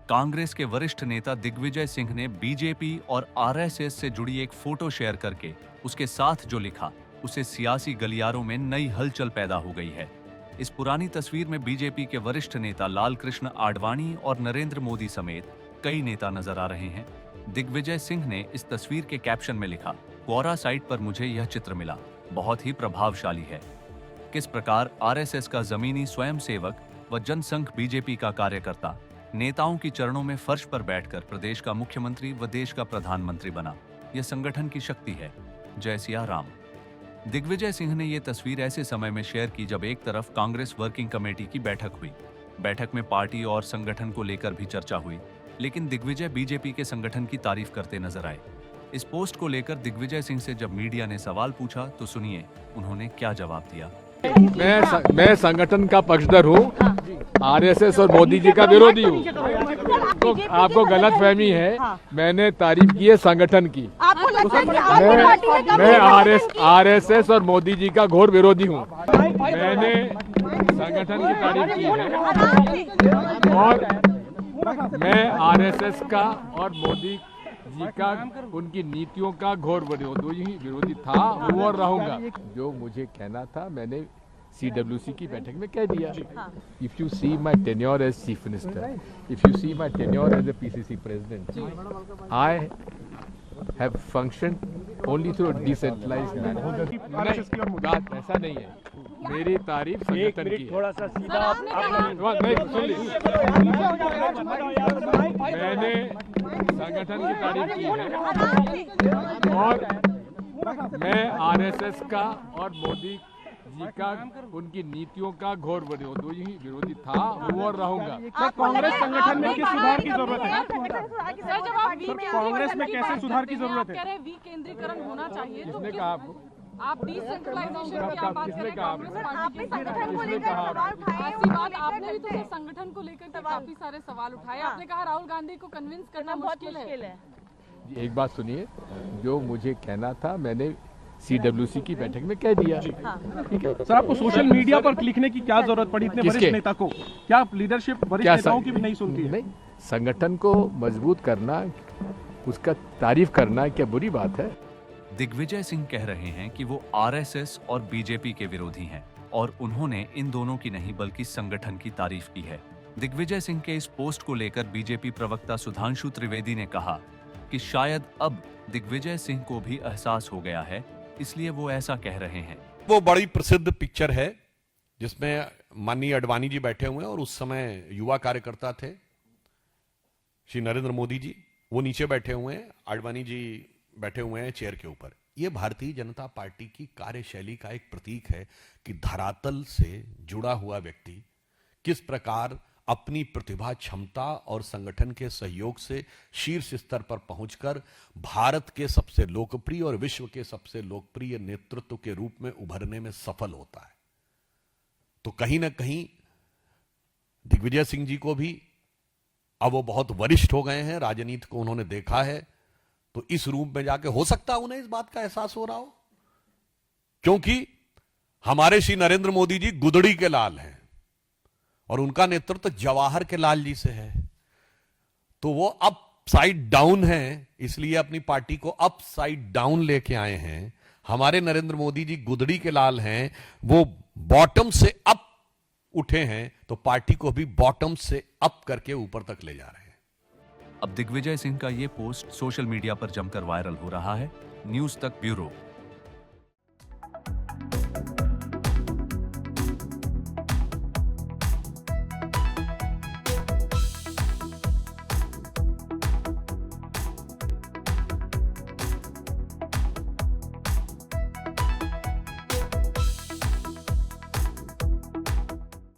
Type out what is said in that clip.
कांग्रेस के वरिष्ठ नेता दिग्विजय सिंह ने बीजेपी और आरएसएस से जुड़ी एक फोटो शेयर करके उसके साथ जो लिखा, उसे सियासी गलियारों में नई हलचल पैदा हो गई है। इस पुरानी तस्वीर में बीजेपी के वरिष्ठ नेता लालकृष्ण आडवाणी और नरेंद्र मोदी समेत कई नेता नजर आ रहे हैं। दिग्विजय सिंह ने इस तस्वीर के कैप्शन में लिखा, क्वोरा साइट पर मुझे यह चित्र मिला, बहुत ही प्रभावशाली है। किस प्रकार आरएसएस का जमीनी स्वयंसेवक व जनसंघ बीजेपी का कार्यकर्ता नेताओं की चरणों में फर्श पर बैठकर प्रदेश का मुख्यमंत्री व देश का प्रधानमंत्री बना, यह संगठन की शक्ति है। जय सिया राम। दिग्विजय सिंह ने यह तस्वीर ऐसे समय में शेयर की जब एक तरफ कांग्रेस वर्किंग कमेटी की बैठक हुई। बैठक में पार्टी और संगठन को लेकर भी चर्चा हुई, लेकिन दिग्विजय बीजेपी के संगठन की तारीफ करते नजर आए। इस पोस्ट को लेकर दिग्विजय सिंह से जब मीडिया ने सवाल पूछा तो सुनिए उन्होंने क्या जवाब दिया। मैं संगठन का पक्षधर हूँ, आरएसएस और मोदी जी का विरोधी हूँ। तो आपको गलत फहमी है। मैंने तारीफ की है संगठन की। मैं आरएसएस और मोदी जी का घोर विरोधी हूँ। मैंने संगठन की तारीफ की है और मैं आरएसएस का और मोदी जी का, उनकी नीतियों का घोर विरोधी था, हूँ और रहूंगा। जो मुझे कहना था मैंने CWC की बैठक में कह दिया। If you see my tenure as chief minister, if you see my tenure as a PCC president, I have functioned only through decentralised manner. बात ऐसा नहीं है, मेरी तारीफ संगठन की है। थोड़ा सा सीधा मैंने संगठन की तारीफ की है और मैं आरएसएस का और मोदी जी का, उनकी नीतियों का घोर विरोधी था, हूँ और रहूंगा। कांग्रेस संगठन में किस सुधार की जरूरत है? कांग्रेस में कैसे सुधार की जरूरत है? विकेंद्रीकरण होना चाहिए। किसने कहा आपको? आप डिसेंट्रलाइजेशन की आप बात किसने करें, कहा? कांग्रेस पार्टी के संगठन को लेकर सवाल उठाए। ऐसी बात आपने भी तो संगठन को लेकर के काफी सारे सवाल उठाए। आपने कहा राहुल गांधी को कन्विंस करना मुश्किल है। एक बात सुनिए, जो मुझे कहना था मैंने CWC की बैठक में कह दिया। ठीक है सर, आपको सोशल मीडिया पर लिखने की क्या जरूरत पड़ी इतने वरिष्ठ नेता को? क्या लीडरशिप वरिष्ठ नेताओं की भी नहीं सुनती है? नहीं, संगठन को मजबूत करना, उसका तारीफ करना क्या बुरी बात है? दिग्विजय सिंह कह रहे हैं कि वो आरएसएस और बीजेपी के विरोधी हैं और उन्होंने इन दोनों की नहीं बल्कि संगठन की तारीफ की है। दिग्विजय सिंह के इस पोस्ट को लेकर बीजेपी प्रवक्ता सुधांशु त्रिवेदी ने कहा कि शायद अब दिग्विजय सिंह को भी एहसास हो गया है, इसलिए वो ऐसा कह रहे हैं। वो बड़ी प्रसिद्ध पिक्चर है जिसमें माननीय आडवाणी जी बैठे हुए हैं और उस समय युवा कार्यकर्ता थे श्री नरेंद्र मोदी जी, वो नीचे बैठे हुए हैं, आडवाणी जी बैठे हुए हैं चेयर के ऊपर। ये भारतीय जनता पार्टी की कार्यशैली का एक प्रतीक है कि धरातल से जुड़ा हुआ व्यक्ति किस प्रकार अपनी प्रतिभा, क्षमता और संगठन के सहयोग से शीर्ष स्तर पर पहुंचकर भारत के सबसे लोकप्रिय और विश्व के सबसे लोकप्रिय नेतृत्व के रूप में उभरने में सफल होता है। तो कहीं ना कहीं दिग्विजय सिंह जी को भी, अब वो बहुत वरिष्ठ हो गए हैं, राजनीति को उन्होंने देखा है, तो इस रूप में जाके हो सकता है उन्हें इस बात का एहसास हो रहा हो, क्योंकि हमारे श्री नरेंद्र मोदी जी गुदड़ी के लाल हैं और उनका नेतृत्व जवाहर के लाल जी से है। तो वो अप साइड डाउन है, इसलिए अपनी पार्टी को अप साइड डाउन लेके आए हैं। हमारे नरेंद्र मोदी जी गुदड़ी के लाल हैं, वो बॉटम से अप उठे हैं, तो पार्टी को भी बॉटम से अप करके ऊपर तक ले जा रहे हैं। अब दिग्विजय सिंह का ये पोस्ट सोशल मीडिया पर जमकर वायरल हो रहा है। न्यूज़ तक ब्यूरो।